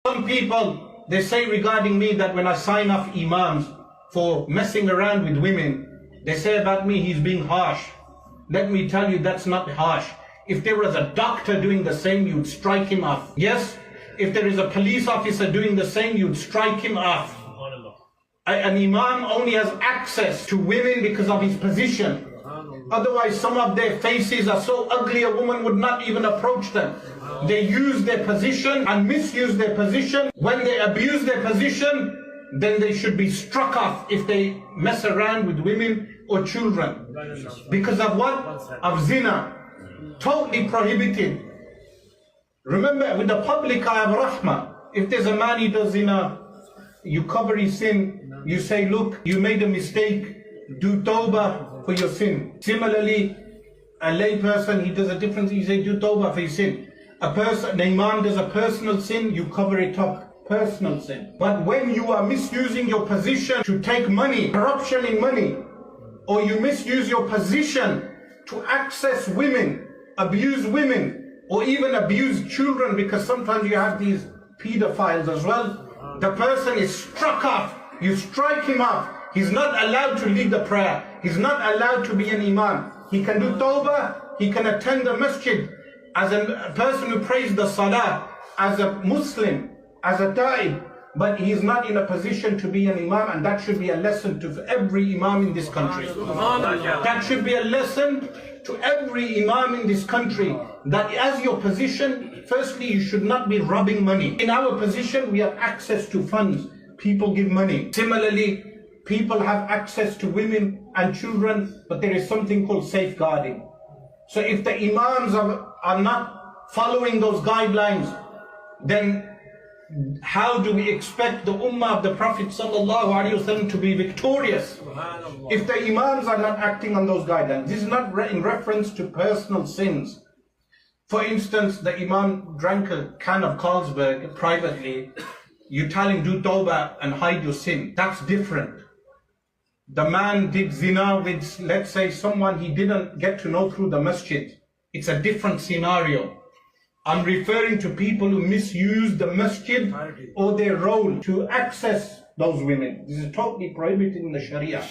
Some people, they say regarding me that when I sign off imams for messing around with women, they say about me he's being harsh. Let me tell you, that's not harsh. If there was a doctor doing the same, you'd strike him off. Yes, if there is a police officer doing the same, you'd strike him off. An imam only has access to women because of his position. Otherwise, some of their faces are so ugly a woman would not even approach them. They use their position and misuse their position. When they abuse their position, then they should be struck off if they mess around with women or children. Because of what? Of zina. Totally prohibited. Remember, with the public eye of rahmah, if there's a man, he does zina, you cover his sin, you say, look, you made a mistake, do tawbah for your sin. Similarly, a lay person, he does a different thing, you say, do tawbah for your sin. An imam does a personal sin, you cover it up, personal sin. But when you are misusing your position to take money, corruption in money, or you misuse your position to access women, abuse women, or even abuse children, because sometimes you have these pedophiles as well, the person is struck off, you strike him off. He's not allowed to lead the prayer. He's not allowed to be an imam. He can do tawbah, he can attend the masjid as a person who prays the salah, as a Muslim, as a ta'ib, but he is not in a position to be an imam, and that should be a lesson to every imam in this country. That should be a lesson to every imam in this country, that as your position, firstly, you should not be robbing money. In our position, we have access to funds. People give money. Similarly, people have access to women and children, but there is something called safeguarding. So if the imams are not following those guidelines, then how do we expect the ummah of the Prophet ﷺ to be victorious? If the imams are not acting on those guidelines. This is not in reference to personal sins. For instance, the imam drank a can of Carlsberg privately. You tell him, do tawbah and hide your sin. That's different. The man did zina with, let's say, someone he didn't get to know through the masjid. It's a different scenario. I'm referring to people who misuse the masjid or their role to access those women. This is totally prohibited in the Sharia.